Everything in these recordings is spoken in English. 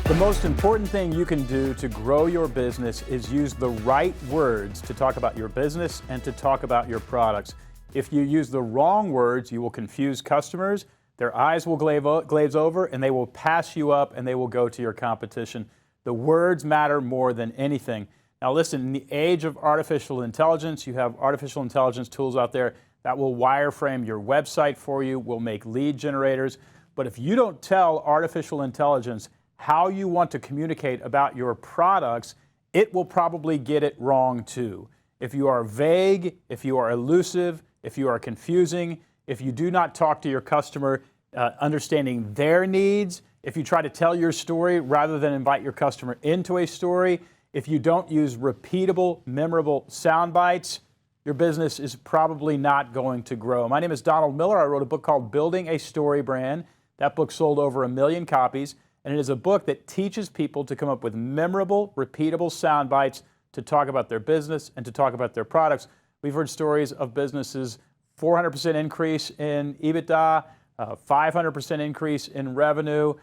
The most important thing you can do to grow your business is use the right words to talk about your business and to talk about your products. If you use the wrong words, you will confuse customers, their eyes will glaze over, and they will pass you up and they will go to your competition. The words matter more than anything. Now listen, in the age of artificial intelligence, you have artificial intelligence tools out there that will wireframe your website for you, will make lead generators. But if you don't tell artificial intelligence how you want to communicate about your products, it will probably get it wrong too. If you are vague, if you are elusive, if you are confusing, if you do not talk to your customer understanding their needs, if you try to tell your story rather than invite your customer into a story, if you don't use repeatable, memorable sound bites, your business is probably not going to grow. My name is Donald Miller. I wrote a book called Building a Story Brand. That book sold over 1 million copies. And it is a book that teaches people to come up with memorable, repeatable sound bites to talk about their business and to talk about their products. We've heard stories of businesses, 400% increase in EBITDA, 500% increase in revenue,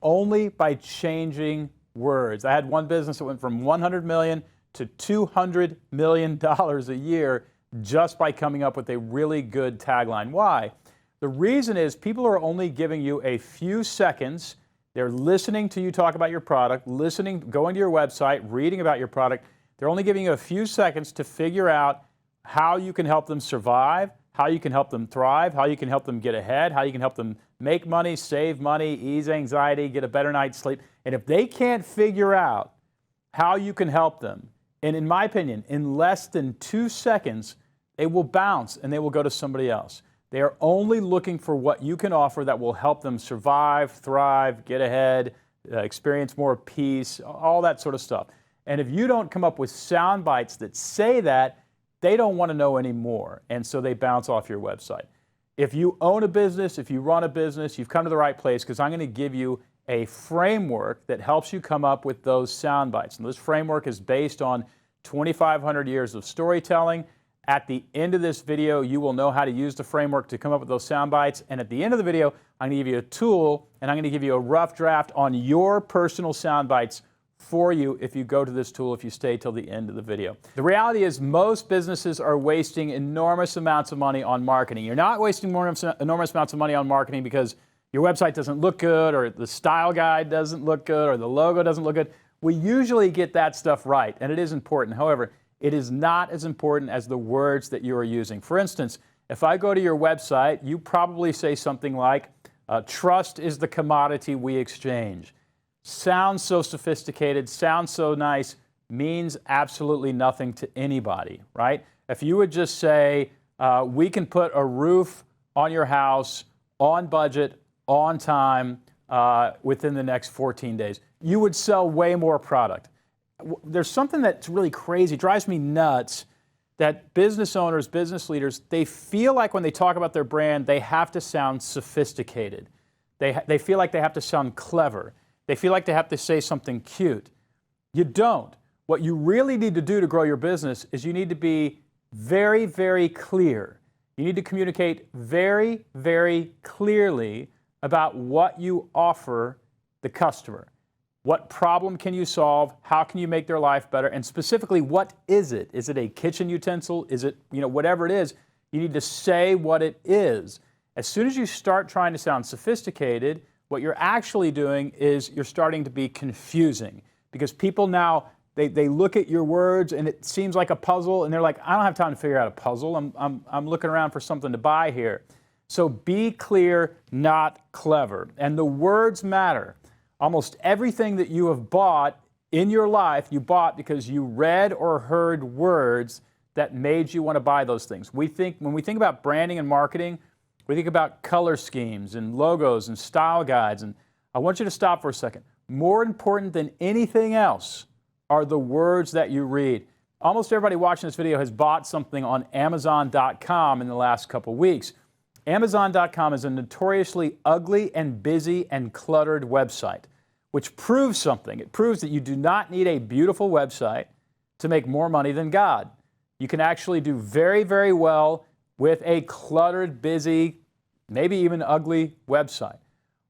only by changing words. I had one business that went from $100 million to $200 million a year just by coming up with a really good tagline. Why? The reason is people are only giving you a few seconds. They're listening to you talk about your product, listening, going to your website, reading about your product. They're only giving you a few seconds to figure out how you can help them survive, how you can help them thrive, how you can help them get ahead, how you can help them make money, save money, ease anxiety, get a better night's sleep. And if they can't figure out how you can help them, and in my opinion, in less than 2 seconds, they will bounce and they will go to somebody else. They are only looking for what you can offer that will help them survive, thrive, get ahead, experience more peace, all that sort of stuff. And if you don't come up with sound bites that say that, they don't want to know anymore. And so they bounce off your website. If you own a business, if you run a business, you've come to the right place because I'm going to give you a framework that helps you come up with those sound bites. And this framework is based on 2,500 years of storytelling. At the end of this video, you will know how to use the framework to come up with those sound bites. And at the end of the video, I'm going to give you a tool, and I'm going to give you a rough draft on your personal sound bites for you if you go to this tool, if you stay till the end of the video. The reality is most businesses are wasting enormous amounts of money on marketing. You're not wasting enormous amounts of money on marketing because your website doesn't look good, or the style guide doesn't look good, or the logo doesn't look good. We usually get that stuff right, and it is important. However, it is not as important as the words that you are using. For instance, if I go to your website, you probably say something like, trust is the commodity we exchange. Sounds so sophisticated, sounds so nice, means absolutely nothing to anybody, right? If you would just say, we can put a roof on your house, on budget, on time, within the next 14 days, you would sell way more product. There's something that's really crazy, drives me nuts, that business owners, business leaders, they feel like when they talk about their brand, they have to sound sophisticated. They feel like they have to sound clever. They feel like they have to say something cute. You don't. What you really need to do to grow your business is you need to be very, very clear. You need to communicate very, very clearly about what you offer the customer. What problem can you solve? How can you make their life better? And specifically, what is it? Is it a kitchen utensil? Is it, whatever it is, you need to say what it is. As soon as you start trying to sound sophisticated, what you're actually doing is you're starting to be confusing, because people now, they look at your words and it seems like a puzzle, and they're like, I don't have time to figure out a puzzle. I'm looking around for something to buy here. So be clear, not clever. And the words matter. Almost everything that you have bought in your life, you bought because you read or heard words that made you want to buy those things. When we think about branding and marketing, we think about color schemes and logos and style guides. And I want you to stop for a second. More important than anything else are the words that you read. Almost everybody watching this video has bought something on Amazon.com in the last couple weeks. Amazon.com is a notoriously ugly and busy and cluttered website, which proves something. It proves that you do not need a beautiful website to make more money than God. You can actually do very, very well with a cluttered, busy, maybe even ugly website.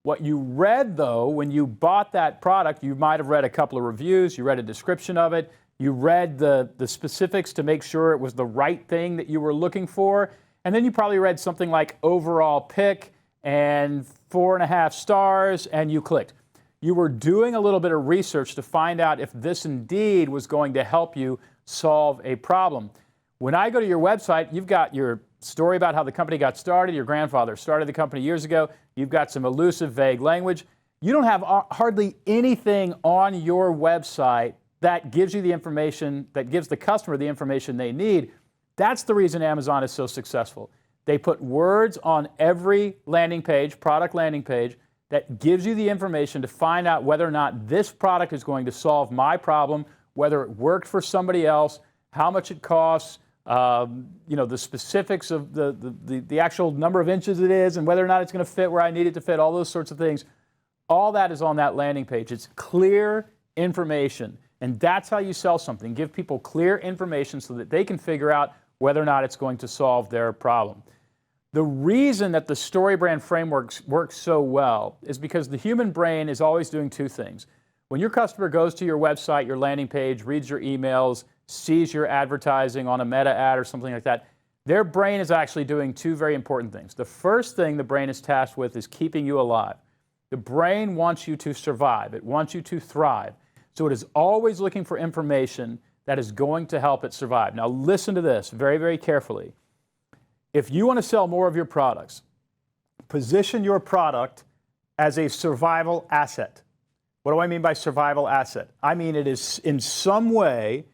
What you read, though, when you bought that product, you might have read a couple of reviews, you read a description of it, you read the specifics to make sure it was the right thing that you were looking for, and then you probably read something like overall pick and 4.5 stars, and you clicked. You were doing a little bit of research to find out if this indeed was going to help you solve a problem. When I go to your website, you've got your story about how the company got started. Your grandfather started the company years ago. You've got some elusive, vague language. You don't have hardly anything on your website that gives you the information, that gives the customer the information they need. That's the reason Amazon is so successful. They put words on every landing page, product landing page, that gives you the information to find out whether or not this product is going to solve my problem, whether it worked for somebody else, how much it costs, the specifics of the actual number of inches it is, and whether or not it's going to fit where I need it to fit, all those sorts of things. All that is on that landing page. It's clear information, and that's how you sell something. Give people clear information so that they can figure out whether or not it's going to solve their problem. The reason that the StoryBrand framework works so well is because the human brain is always doing two things. When your customer goes to your website, your landing page, reads your emails, sees your advertising on a meta ad or something like that, their brain is actually doing two very important things. The first thing the brain is tasked with is keeping you alive. The brain wants you to survive. It wants you to thrive. So it is always looking for information that is going to help it survive. Now listen to this very, very carefully. If you want to sell more of your products, position your product as a survival asset. What do I mean by survival asset? I mean it is in some way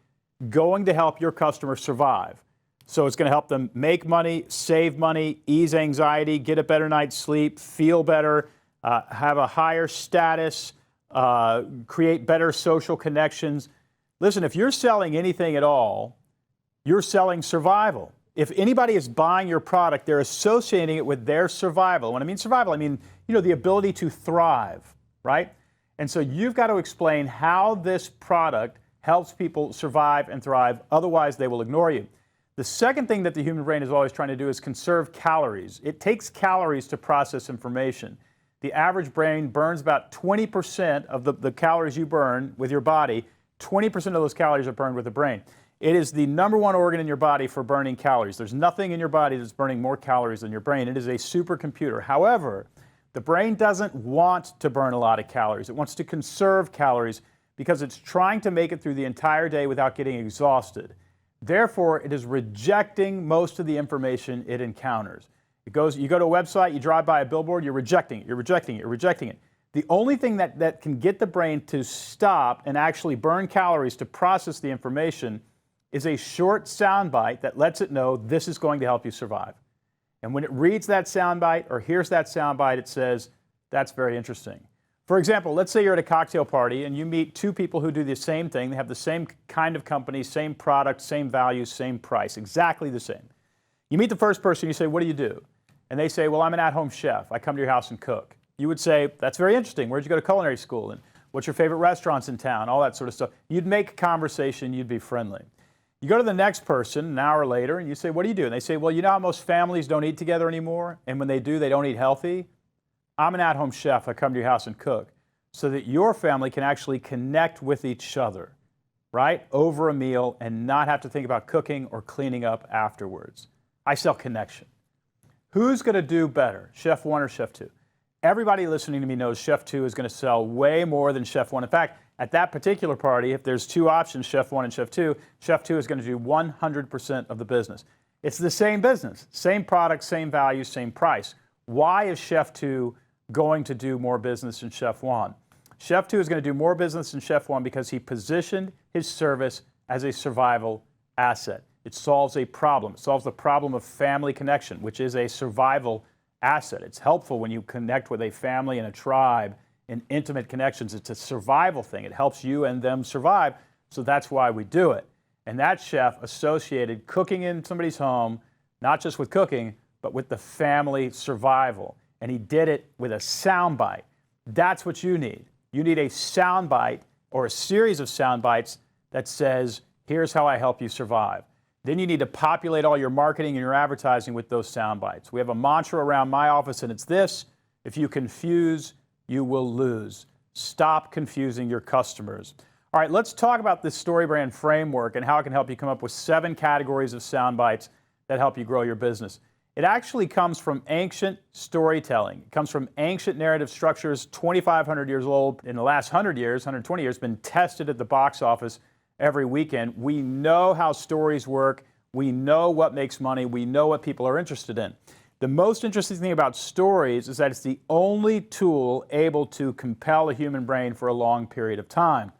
going to help your customer survive. So it's going to help them make money, save money, ease anxiety, get a better night's sleep, feel better, have a higher status, create better social connections. Listen, if you're selling anything at all, you're selling survival. If anybody is buying your product, they're associating it with their survival. When I mean survival, I mean, the ability to thrive, right? And so you've got to explain how this product helps people survive and thrive. Otherwise, they will ignore you. The second thing that the human brain is always trying to do is conserve calories. It takes calories to process information. The average brain burns about 20% of the calories you burn with your body. 20% of those calories are burned with the brain. It is the number one organ in your body for burning calories. There's nothing in your body that's burning more calories than your brain. It is a supercomputer. However, the brain doesn't want to burn a lot of calories. It wants to conserve calories because it's trying to make it through the entire day without getting exhausted. Therefore, it is rejecting most of the information it encounters. You go to a website, you drive by a billboard, you're rejecting it, you're rejecting it, you're rejecting it. The only thing that can get the brain to stop and actually burn calories to process the information is a short soundbite that lets it know this is going to help you survive. And when it reads that soundbite or hears that soundbite, it says, that's very interesting. For example, let's say you're at a cocktail party and you meet two people who do the same thing. They have the same kind of company, same product, same value, same price, exactly the same. You meet the first person, you say, what do you do? And they say, well, I'm an at-home chef. I come to your house and cook. You would say, that's very interesting. Where'd you go to culinary school? And what's your favorite restaurants in town? All that sort of stuff. You'd make conversation. You'd be friendly. You go to the next person an hour later and you say, what do you do? And they say, well, you know how most families don't eat together anymore? And when they do, they don't eat healthy? I'm an at-home chef. I come to your house and cook so that your family can actually connect with each other, right, over a meal and not have to think about cooking or cleaning up afterwards. I sell connection. Who's going to do better, Chef 1 or Chef 2? Everybody listening to me knows Chef 2 is going to sell way more than Chef 1. In fact, at that particular party, if there's two options, Chef 1 and Chef 2 is going to do 100% of the business. It's the same business, same product, same value, same price. Why is Chef 2 going to do more business than Chef 1? Chef 2 is going to do more business than Chef 1 because he positioned his service as a survival asset. It solves a problem. It solves the problem of family connection, which is a survival asset. It's helpful when you connect with a family and a tribe in intimate connections. It's a survival thing. It helps you and them survive, so that's why we do it. And that chef associated cooking in somebody's home, not just with cooking, but with the family survival. And he did it with a soundbite. That's what you need. You need a soundbite or a series of soundbites that says, here's how I help you survive. Then you need to populate all your marketing and your advertising with those sound bites. We have a mantra around my office, and it's this: if you confuse, you will lose. Stop confusing your customers. All right, let's talk about this StoryBrand framework and how it can help you come up with 7 categories of sound bites that help you grow your business. It actually comes from ancient storytelling. It comes from ancient narrative structures, 2,500 years old. In the last 100 years, 120 years, been tested at the box office every weekend. We know how stories work. We know what makes money. We know what people are interested in. The most interesting thing about stories is that it's the only tool able to compel a human brain for a long period of time.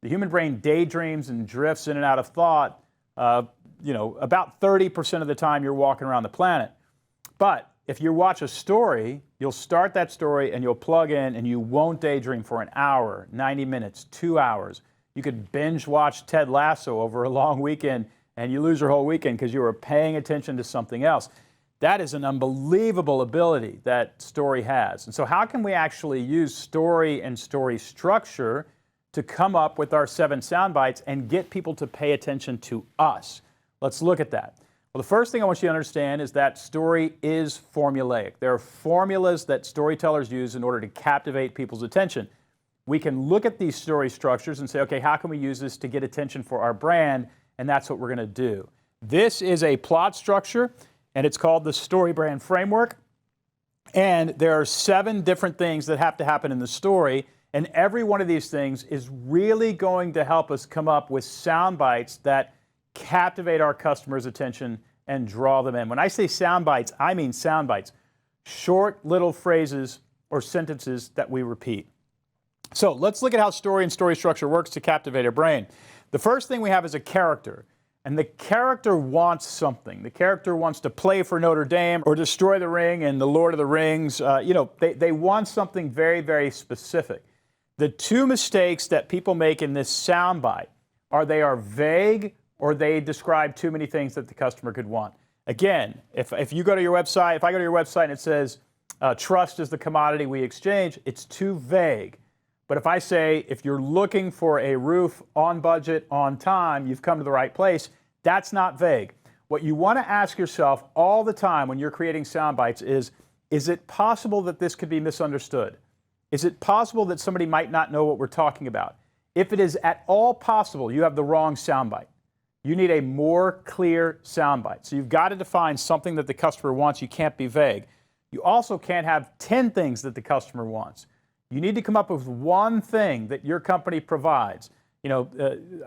The human brain daydreams and drifts in and out of thought, about 30% of the time you're walking around the planet. But if you watch a story, you'll start that story and you'll plug in and you won't daydream for an hour, 90 minutes, 2 hours. You could binge watch Ted Lasso over a long weekend and you lose your whole weekend because you were paying attention to something else. That is an unbelievable ability that story has. And so how can we actually use story and story structure to come up with our 7 sound bites and get people to pay attention to us? Let's look at that. Well, the first thing I want you to understand is that story is formulaic. There are formulas that storytellers use in order to captivate people's attention. We can look at these story structures and say, okay, how can we use this to get attention for our brand? And that's what we're going to do. This is a plot structure, and it's called the StoryBrand framework. And there are 7 different things that have to happen in the story, and every one of these things is really going to help us come up with sound bites that captivate our customers' attention and draw them in. When I say sound bites, I mean sound bites. Short little phrases or sentences that we repeat. So let's look at how story and story structure works to captivate our brain. The first thing we have is a character. And the character wants something. The character wants to play for Notre Dame or destroy the ring in The Lord of the Rings. They want something very, very specific. The 2 mistakes that people make in this soundbite are they are vague or they describe too many things that the customer could want. Again, if you go to your website, if I go to your website and it says, trust is the commodity we exchange, it's too vague. But if I say, if you're looking for a roof on budget, on time, you've come to the right place, that's not vague. What you want to ask yourself all the time when you're creating sound bites is it possible that this could be misunderstood? Is it possible that somebody might not know what we're talking about? If it is at all possible, you have the wrong sound bite. You need a more clear sound bite. So you've got to define something that the customer wants. You can't be vague. You also can't have 10 things that the customer wants. You need to come up with one thing that your company provides.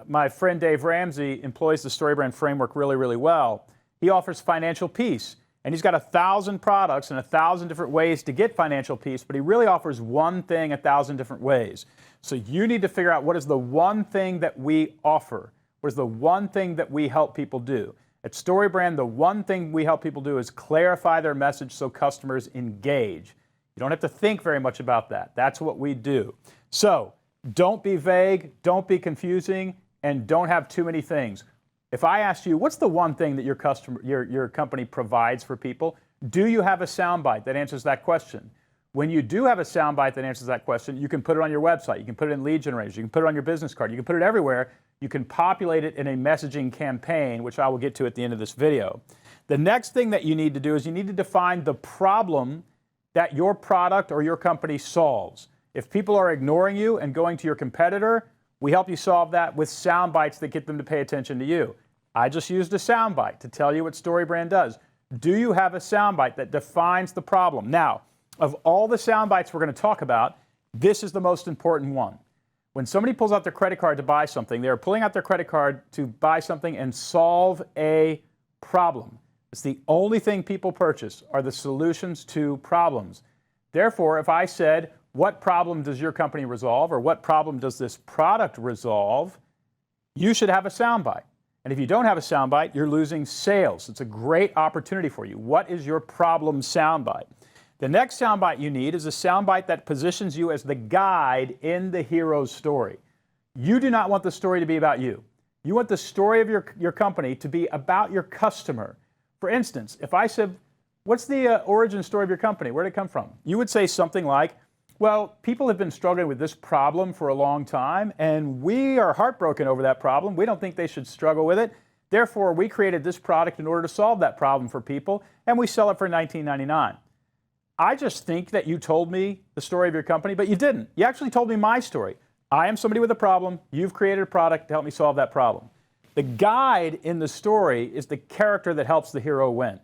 My friend Dave Ramsey employs the StoryBrand framework really, really well. He offers financial peace, and he's got 1,000 products and 1,000 different ways to get financial peace, but he really offers one thing 1,000 different ways. So you need to figure out what is the one thing that we offer. What is the one thing that we help people do? At StoryBrand, the one thing we help people do is clarify their message so customers engage. You don't have to think very much about that. That's what we do. So don't be vague, don't be confusing, and don't have too many things. If I asked you, what's the one thing that your company provides for people? Do you have a soundbite that answers that question? When you do have a soundbite that answers that question, you can put it on your website, you can put it in lead generators, you can put it on your business card, you can put it everywhere. You can populate it in a messaging campaign, which I will get to at the end of this video. The next thing that you need to do is you need to define the problem that your product or your company solves. If people are ignoring you and going to your competitor, we help you solve that with sound bites that get them to pay attention to you. I just used a sound bite to tell you what StoryBrand does. Do you have a sound bite that defines the problem? Now, of all the sound bites we're going to talk about, this is the most important one. When somebody pulls out their credit card to buy something, they're pulling out their credit card to buy something and solve a problem. It's the only thing people purchase are the solutions to problems. Therefore, if I said, what problem does your company resolve, or what problem does this product resolve, you should have a soundbite. And if you don't have a soundbite, you're losing sales. It's a great opportunity for you. What is your problem soundbite? The next soundbite you need is a soundbite that positions you as the guide in the hero's story. You do not want the story to be about you. You want the story of your company to be about your customer. For instance, if I said, what's the origin story of your company? Where did it come from? You would say something like, well, people have been struggling with this problem for a long time, and we are heartbroken over that problem. We don't think they should struggle with it. Therefore, we created this product in order to solve that problem for people, and we sell it for $19.99. I just think that you told me the story of your company, but you didn't. You actually told me my story. I am somebody with a problem. You've created a product to help me solve that problem. The guide in the story is the character that helps the hero win.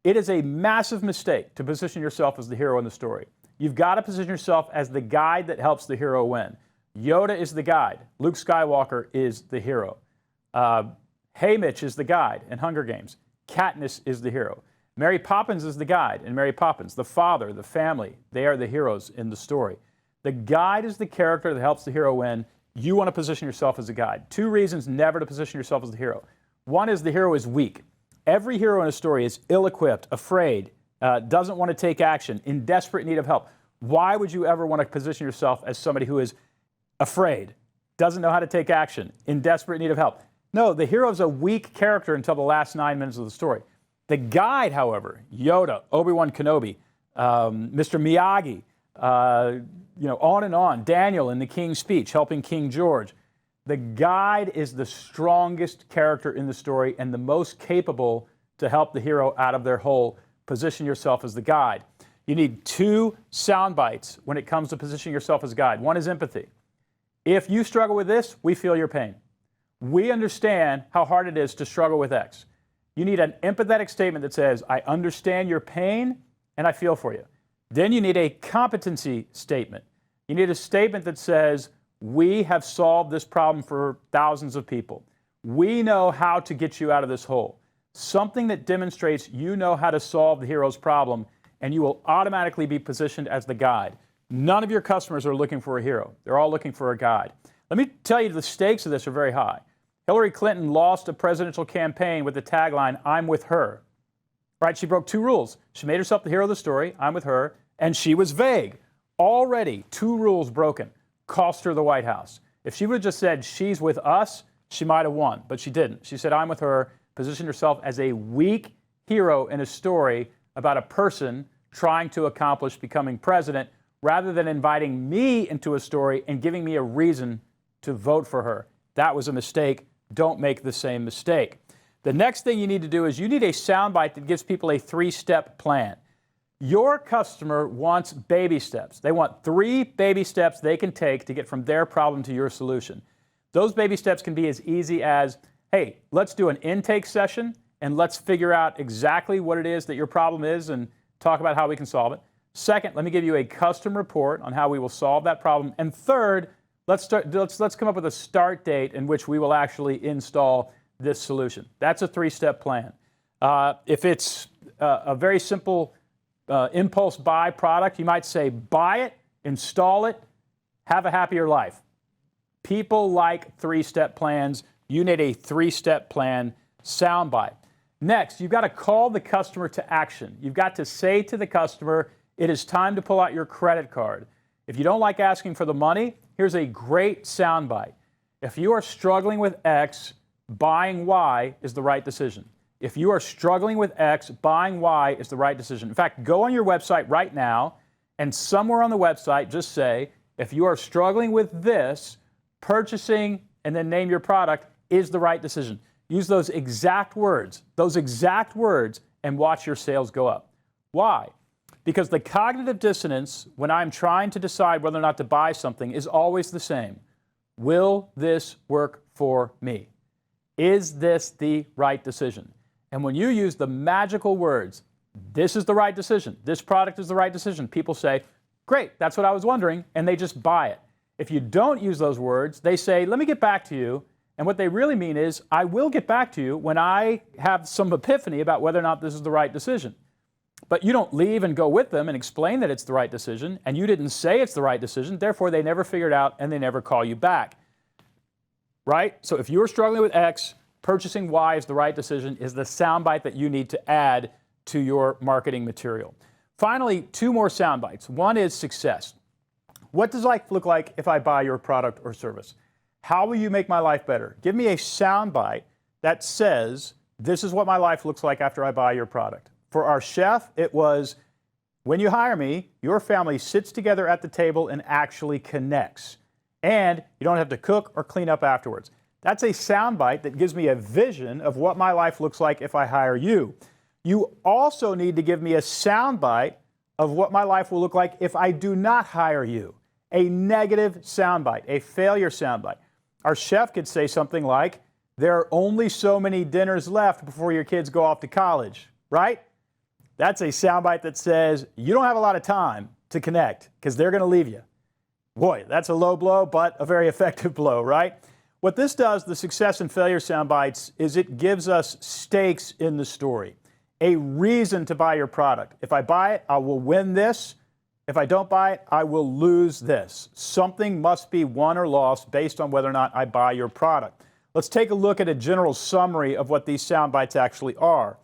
It is a massive mistake to position yourself as the hero in the story. You've got to position yourself as the guide that helps the hero win. Yoda is the guide. Luke Skywalker is the hero. Haymitch is the guide in Hunger Games. Katniss is the hero. Mary Poppins is the guide in Mary Poppins. The father, the family, they are the heroes in the story. The guide is the character that helps the hero win. You want to position yourself as a guide. 2 reasons never to position yourself as the hero. One is the hero is weak. Every hero in a story is ill-equipped, afraid, doesn't want to take action, in desperate need of help. Why would you ever want to position yourself as somebody who is afraid, doesn't know how to take action, in desperate need of help? No, the hero is a weak character until the last 9 minutes of the story. The guide, however, Yoda, Obi-Wan Kenobi, Mr. Miyagi, on and on, Daniel in the King's Speech, helping King George. The guide is the strongest character in the story and the most capable to help the hero out of their hole. Position yourself as the guide. You need 2 sound bites when it comes to positioning yourself as a guide. One is empathy. If you struggle with this, we feel your pain. We understand how hard it is to struggle with X. You need an empathetic statement that says, I understand your pain and I feel for you. Then you need a competency statement. You need a statement that says, we have solved this problem for thousands of people. We know how to get you out of this hole. Something that demonstrates you know how to solve the hero's problem, and you will automatically be positioned as the guide. None of your customers are looking for a hero. They're all looking for a guide. Let me tell you, the stakes of this are very high. Hillary Clinton lost a presidential campaign with the tagline, I'm with her. Right? She broke 2 rules. She made herself the hero of the story, I'm with her, and she was vague. Already 2 rules broken. Cost her the White House. If she would have just said, she's with us, she might have won, but she didn't. She said, I'm with her, positioned herself as a weak hero in a story about a person trying to accomplish becoming president, rather than inviting me into a story and giving me a reason to vote for her. That was a mistake. Don't make the same mistake. The next thing you need to do is you need a soundbite that gives people a 3-step plan. Your customer wants baby steps. They want 3 baby steps they can take to get from their problem to your solution. Those baby steps can be as easy as, hey, let's do an intake session and let's figure out exactly what it is that your problem is and talk about how we can solve it. Second, let me give you a custom report on how we will solve that problem. And third, let's come up with a start date in which we will actually install this solution. That's a 3-step plan. If it's a very simple impulse buy product, you might say buy it, install it, have a happier life. People like 3-step plans. You need a 3-step plan soundbite. Next, you've got to call the customer to action. You've got to say to the customer, it is time to pull out your credit card. If you don't like asking for the money, here's a great soundbite. If you are struggling with X, buying Y is the right decision. If you are struggling with X, buying Y is the right decision. In fact, go on your website right now, and somewhere on the website, just say, if you are struggling with this, purchasing and then name your product is the right decision. Use those exact words, and watch your sales go up. Why? Because the cognitive dissonance when I'm trying to decide whether or not to buy something is always the same. Will this work for me? Is this the right decision? And when you use the magical words, this is the right decision, this product is the right decision, people say, great, that's what I was wondering, and they just buy it. If you don't use those words, they say, let me get back to you. And what they really mean is, I will get back to you when I have some epiphany about whether or not this is the right decision. But you don't leave and go with them and explain that it's the right decision, and you didn't say it's the right decision, therefore they never figure it out and they never call you back. Right? So if you're struggling with X, purchasing Y is the right decision is the soundbite that you need to add to your marketing material. Finally, 2 more soundbites. One is success. What does life look like if I buy your product or service? How will you make my life better? Give me a soundbite that says, this is what my life looks like after I buy your product. For our chef, it was, when you hire me, your family sits together at the table and actually connects. And you don't have to cook or clean up afterwards. That's a soundbite that gives me a vision of what my life looks like if I hire you. You also need to give me a soundbite of what my life will look like if I do not hire you. A negative soundbite, a failure soundbite. Our chef could say something like, there are only so many dinners left before your kids go off to college, right? That's a soundbite that says you don't have a lot of time to connect because they're going to leave you. Boy, that's a low blow, but a very effective blow, right? What this does, the success and failure soundbites, is it gives us stakes in the story, a reason to buy your product. If I buy it, I will win this. If I don't buy it, I will lose this. Something must be won or lost based on whether or not I buy your product. Let's take a look at a general summary of what these soundbites actually are.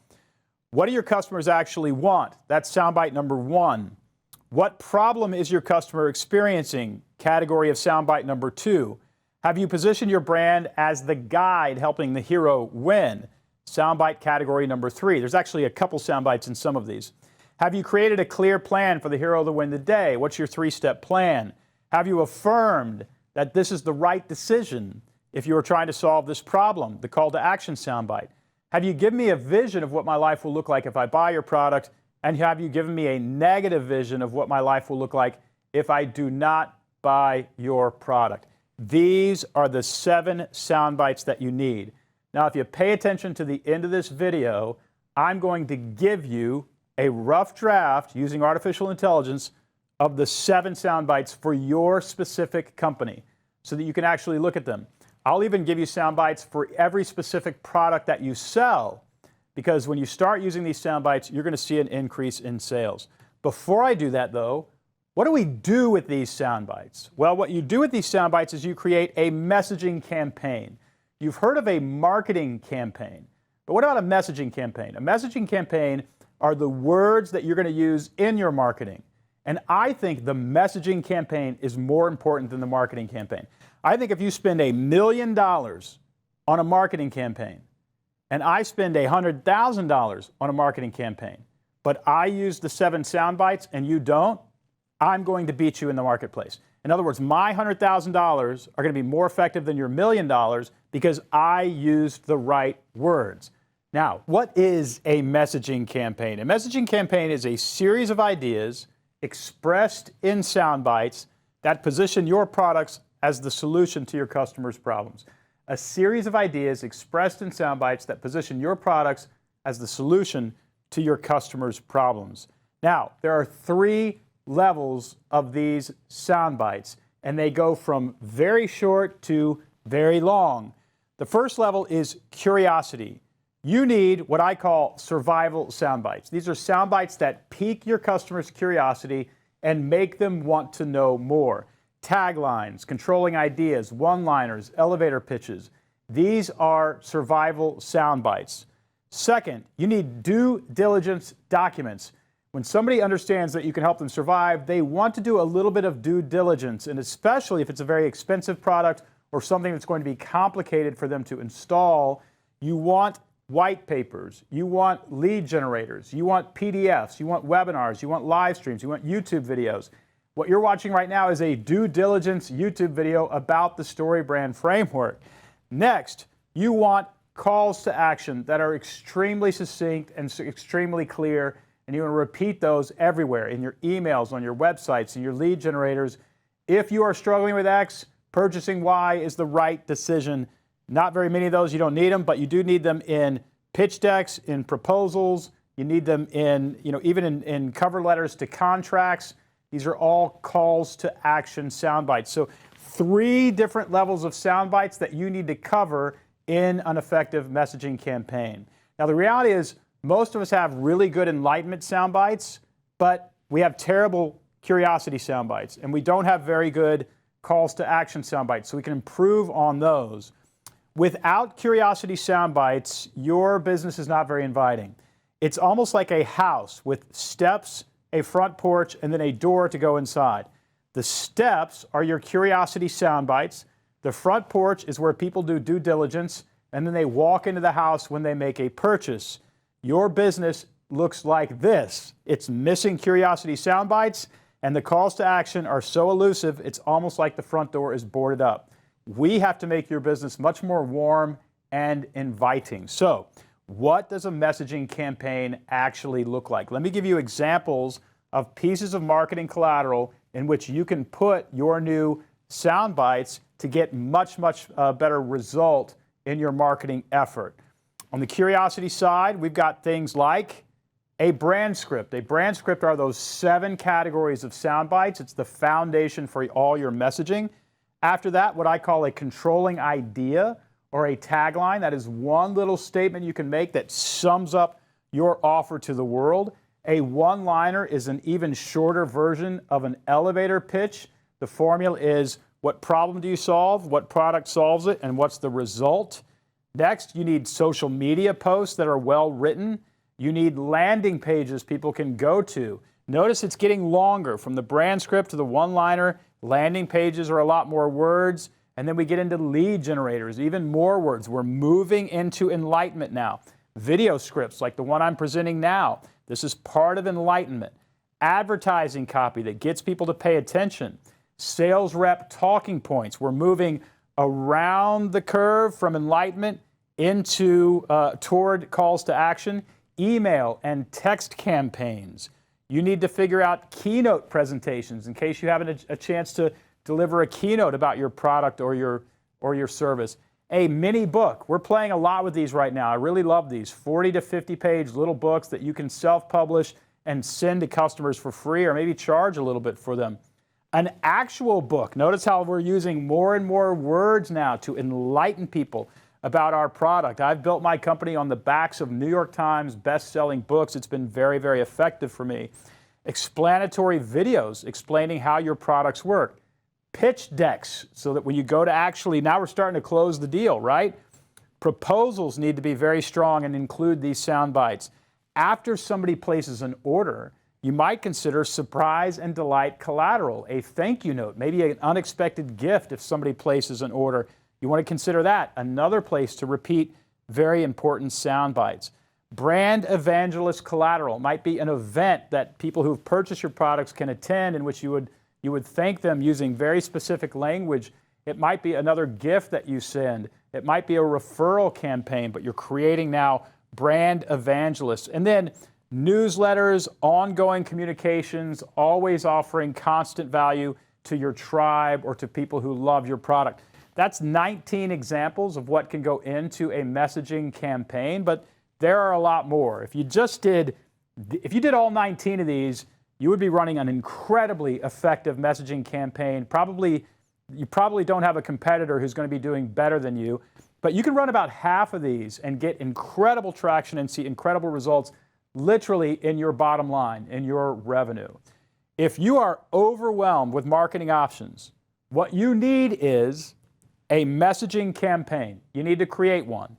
What do your customers actually want? That's soundbite number 1. What problem is your customer experiencing? Category of soundbite number 2. Have you positioned your brand as the guide helping the hero win? Soundbite category number 3. There's actually a couple soundbites in some of these. Have you created a clear plan for the hero to win the day? What's your 3-step plan? Have you affirmed that this is the right decision if you are trying to solve this problem? The call to action soundbite. Have you given me a vision of what my life will look like if I buy your product? And have you given me a negative vision of what my life will look like if I do not buy your product? These are the 7 soundbites that you need. Now, if you pay attention to the end of this video, I'm going to give you a rough draft using artificial intelligence of the 7 soundbites for your specific company so that you can actually look at them. I'll even give you soundbites for every specific product that you sell, because when you start using these soundbites, you're going to see an increase in sales. Before I do that, though, what do we do with these soundbites? Well, what you do with these soundbites is you create a messaging campaign. You've heard of a marketing campaign, but what about a messaging campaign? A messaging campaign are the words that you're going to use in your marketing. And I think the messaging campaign is more important than the marketing campaign. I think if you spend $1 million on a marketing campaign, and I spend $100,000 on a marketing campaign, but I use the 7 soundbites and you don't, I'm going to beat you in the marketplace. In other words, my $100,000 are going to be more effective than your $1 million because I used the right words. Now, what is a messaging campaign? A messaging campaign is a series of ideas expressed in sound bites that position your products as the solution to your customers' problems. A series of ideas expressed in sound bites that position your products as the solution to your customers' problems. Now, there are 3 levels of these sound bites, and they go from very short to very long. The first level is curiosity. You need what I call survival sound bites. These are sound bites that pique your customers' curiosity and make them want to know more. Taglines, controlling ideas, one-liners, elevator pitches. These are survival sound bites. Second, you need due diligence documents. When somebody understands that you can help them survive, they want to do a little bit of due diligence, and especially if it's a very expensive product or something that's going to be complicated for them to install, you want white papers, you want lead generators, you want PDFs, you want webinars, you want live streams, you want YouTube videos. What you're watching right now is a due diligence YouTube video about the StoryBrand framework. Next, you want calls to action that are extremely succinct and extremely clear, and you want to repeat those everywhere in your emails, on your websites, in your lead generators. If you are struggling with X, purchasing Y is the right decision. Not very many of those, you don't need them, but you do need them in pitch decks, in proposals. You need them in, even in cover letters to contracts. These are all calls to action sound bites. So 3 different levels of sound bites that you need to cover in an effective messaging campaign. Now, the reality is most of us have really good enlightenment sound bites, but we have terrible curiosity sound bites, and we don't have very good calls to action sound bites, so we can improve on those. Without curiosity sound bites, your business is not very inviting. It's almost like a house with steps, a front porch, and then a door to go inside. The steps are your curiosity sound bites. The front porch is where people do due diligence, and then they walk into the house when they make a purchase. Your business looks like this. It's missing curiosity sound bites, and the calls to action are so elusive, it's almost like the front door is boarded up. We have to make your business much more warm and inviting. So, what does a messaging campaign actually look like? Let me give you examples of pieces of marketing collateral in which you can put your new sound bites to get much better result in your marketing effort. On the curiosity side, we've got things like a brand script. A brand script are those 7 categories of sound bites. It's the foundation for all your messaging. After that, what I call a controlling idea or a tagline. That is one little statement you can make that sums up your offer to the world. A one-liner is an even shorter version of an elevator pitch. The formula is, what problem do you solve, what product solves it, and what's the result? Next, you need social media posts that are well written. You need landing pages people can go to. Notice it's getting longer. From the brand script to the one-liner, landing pages are a lot more words. And then we get into lead generators, even more words. We're moving into enlightenment now. Video scripts like the one I'm presenting now. This is part of enlightenment. Advertising copy that gets people to pay attention. Sales rep talking points. We're moving around the curve from enlightenment into toward calls to action. Email and text campaigns. You need to figure out keynote presentations in case you haven't a chance to deliver a keynote about your product or your service. A mini book. We're playing a lot with these right now. I really love these 40 to 50 page little books that you can self-publish and send to customers for free or maybe charge a little bit for them. An actual book. Notice how we're using more and more words now to enlighten people about our product. I've built my company on the backs of New York Times best-selling books. It's been very, very effective for me. Explanatory videos explaining how your products work. Pitch decks, so that when you go to actually, now we're starting to close the deal, right? Proposals need to be very strong and include these sound bites. After somebody places an order, you might consider surprise and delight collateral, a thank you note, maybe an unexpected gift if somebody places an order. You want to consider that. Another place to repeat very important sound bites. Brand evangelist collateral might be an event that people who've purchased your products can attend in which you would thank them using very specific language. It might be another gift that you send. It might be a referral campaign, but you're creating now brand evangelists. And then newsletters, ongoing communications, always offering constant value to your tribe or to people who love your product. That's 19 examples of what can go into a messaging campaign, but there are a lot more. If you did all 19 of these, you would be running an incredibly effective messaging campaign. You probably don't have a competitor who's going to be doing better than you, but you can run about half of these and get incredible traction and see incredible results literally in your bottom line, in your revenue. If you are overwhelmed with marketing options, what you need is a messaging campaign. You need to create one.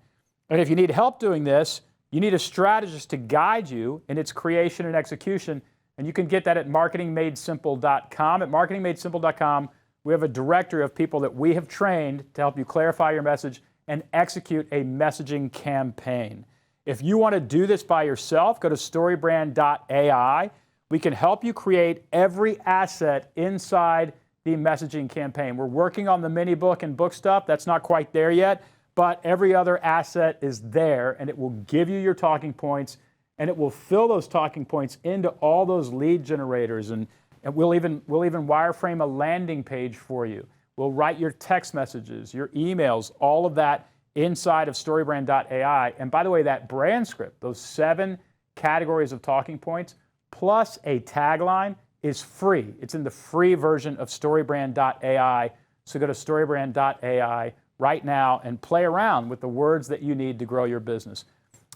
And if you need help doing this, you need a strategist to guide you in its creation and execution. And you can get that at marketingmadesimple.com. At marketingmadesimple.com, we have a directory of people that we have trained to help you clarify your message and execute a messaging campaign. If you want to do this by yourself, go to StoryBrand.ai. We can help you create every asset inside the messaging campaign. We're working on the mini book and book stuff. That's not quite there yet, but every other asset is there, and it will give you your talking points, and it will fill those talking points into all those lead generators, and we'll even wireframe a landing page for you. We'll write your text messages, your emails, all of that inside of StoryBrand.ai. And by the way, that brand script, those 7 categories of talking points, plus a tagline is free. It's in the free version of StoryBrand.ai. So go to StoryBrand.ai right now and play around with the words that you need to grow your business.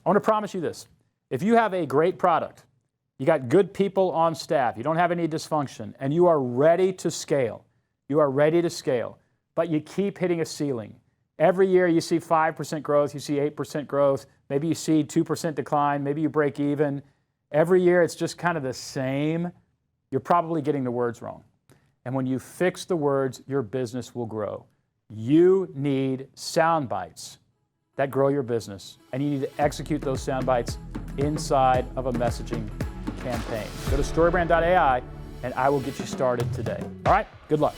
I want to promise you this. If you have a great product, you got good people on staff, you don't have any dysfunction, and you are ready to scale, but you keep hitting a ceiling. Every year you see 5% growth, you see 8% growth, maybe you see 2% decline, maybe you break even. Every year it's just kind of the same. You're probably getting the words wrong. And when you fix the words, your business will grow. You need sound bites that grow your business, and you need to execute those sound bites inside of a messaging campaign. Go to StoryBrand.ai and I will get you started today. All right, good luck.